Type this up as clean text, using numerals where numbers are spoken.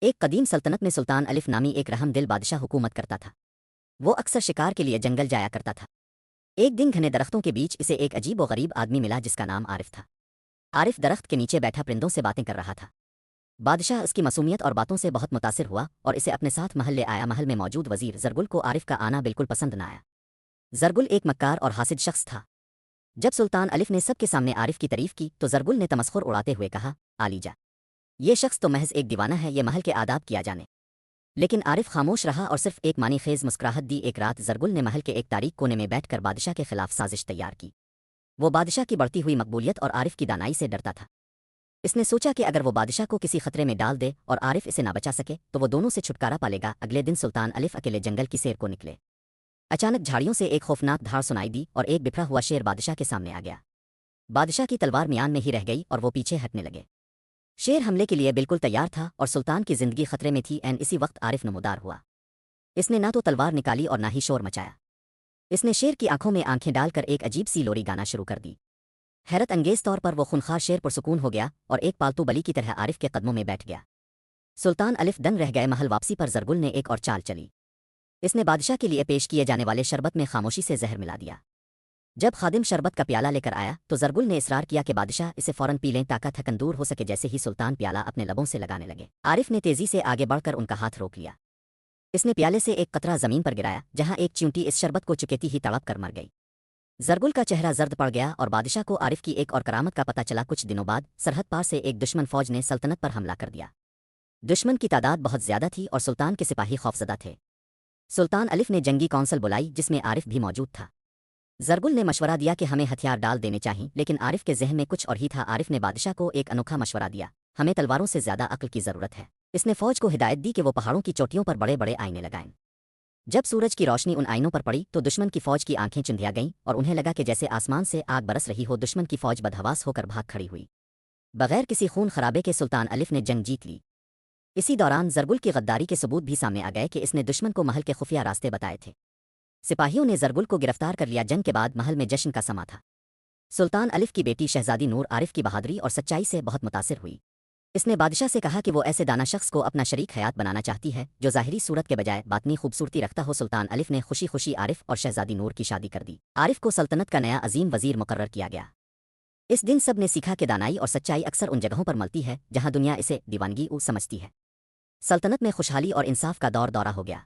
ایک قدیم سلطنت میں سلطان الف نامی ایک رحم دل بادشاہ حکومت کرتا تھا۔ وہ اکثر شکار کے لیے جنگل جایا کرتا تھا۔ ایک دن گھنے درختوں کے بیچ اسے ایک عجیب و غریب آدمی ملا جس کا نام عارف تھا۔ عارف درخت کے نیچے بیٹھا پرندوں سے باتیں کر رہا تھا۔ بادشاہ اس کی معصومیت اور باتوں سے بہت متاثر ہوا اور اسے اپنے ساتھ محل لے آیا۔ محل میں موجود وزیر زرگل کو عارف کا آنا بالکل پسند نہ آیا۔ زرگل ایک مکار اور حاسد شخص تھا۔ جب سلطان الف نے سب کے سامنے عارف کی تعریف کی تو زرگل نے تمسخر اڑاتے ہوئے کہا، عالیجا، یہ شخص تو محض ایک دیوانہ ہے، یہ محل کے آداب کیا جانے۔ لیکن عارف خاموش رہا اور صرف ایک معنی خیز مسکراہٹ دی۔ ایک رات زرگل نے محل کے ایک تاریک کونے میں بیٹھ کر بادشاہ کے خلاف سازش تیار کی۔ وہ بادشاہ کی بڑھتی ہوئی مقبولیت اور عارف کی دانائی سے ڈرتا تھا۔ اس نے سوچا کہ اگر وہ بادشاہ کو کسی خطرے میں ڈال دے اور عارف اسے نہ بچا سکے تو وہ دونوں سے چھٹکارا پالے گا۔ اگلے دن سلطان الف اکیلے جنگل کی سیر کو نکلے۔ اچانک جھاڑیوں سے ایک خوفناک دھاڑ سنائی دی اور ایک بکھرا ہوا شیر بادشاہ کے سامنے آ گیا۔ بادشاہ کی تلوار میان میں ہی رہ گئی اور وہ پیچھے ہٹنے لگے۔ شیر حملے کے لیے بالکل تیار تھا اور سلطان کی زندگی خطرے میں تھی۔ اسی وقت عارف نمودار ہوا۔ اس نے نہ تو تلوار نکالی اور نہ ہی شور مچایا۔ اس نے شیر کی آنکھوں میں آنکھیں ڈال کر ایک عجیب سی لوری گانا شروع کر دی۔ حیرت انگیز طور پر وہ خونخوار شیر پرسکون ہو گیا اور ایک پالتو بلی کی طرح عارف کے قدموں میں بیٹھ گیا۔ سلطان الف دنگ رہ گئے۔ محل واپسی پر زرگل نے ایک اور چال چلی۔ اس نے بادشاہ کے لیے پیش کیے جانے والے شربت میں خاموشی سے زہر ملا دیا۔ جب خادم شربت کا پیالہ لے کر آیا تو زرگل نے اصرار کیا کہ بادشاہ اسے فوراً پی لیں تاکہ تھکن دور ہو سکے۔ جیسے ہی سلطان پیالہ اپنے لبوں سے لگانے لگے، عارف نے تیزی سے آگے بڑھ کر ان کا ہاتھ روک لیا۔ اس نے پیالے سے ایک قطرہ زمین پر گرایا جہاں ایک چیونٹی اس شربت کو چکیتی ہی تڑپ کر مر گئی۔ زرگل کا چہرہ زرد پڑ گیا اور بادشاہ کو عارف کی ایک اور کرامت کا پتہ چلا۔ کچھ دنوں بعد سرحد پار سے ایک دشمن فوج نے سلطنت پر حملہ کر دیا۔ دشمن کی تعداد بہت زیادہ تھی اور سلطان کے سپاہی خوفزدہ تھے۔ سلطان الف نے جنگی کونسل بلائی جس میں عارف بھی موجود تھا۔ زرگل نے مشورہ دیا کہ ہمیں ہتھیار ڈال دینے چاہئیں، لیکن عارف کے ذہن میں کچھ اور ہی تھا۔ عارف نے بادشاہ کو ایک انوکھا مشورہ دیا، ہمیں تلواروں سے زیادہ عقل کی ضرورت ہے۔ اس نے فوج کو ہدایت دی کہ وہ پہاڑوں کی چوٹیوں پر بڑے بڑے آئینے لگائیں۔ جب سورج کی روشنی ان آئینوں پر پڑی تو دشمن کی فوج کی آنکھیں چندھیا گئیں اور انہیں لگا کہ جیسے آسمان سے آگ برس رہی ہو۔ دشمن کی فوج بدحواس ہو کر بھاگ کھڑی ہوئی۔ بغیر کسی خون خرابے کے سلطان الف نے جنگ جیت لی۔ اسی دوران زرگل کی غداری کے ثبوت بھی سامنے آ گئے کہ اس نے دشمن کو محل کے خفیہ راستے بتائے تھے۔ سپاہیوں نے زرگل کو گرفتار کر لیا۔ جنگ کے بعد محل میں جشن کا سما تھا۔ سلطان الف کی بیٹی شہزادی نور عارف کی بہادری اور سچائی سے بہت متاثر ہوئی۔ اس نے بادشاہ سے کہا کہ وہ ایسے دانا شخص کو اپنا شریک حیات بنانا چاہتی ہے جو ظاہری صورت کے بجائے باطنی خوبصورتی رکھتا ہو۔ سلطان الف نے خوشی خوشی عارف اور شہزادی نور کی شادی کر دی۔ عارف کو سلطنت کا نیا عظیم وزیر مقرر کیا گیا۔ اس دن سب نے سیکھا کہ دانائی اور سچائی اکثر ان جگہوں پر ملتی ہے جہاں دنیا اسے دیوانگی سمجھتی ہے۔ سلطنت میں خوشحالی اور انصاف کا دور دورہ ہو گیا۔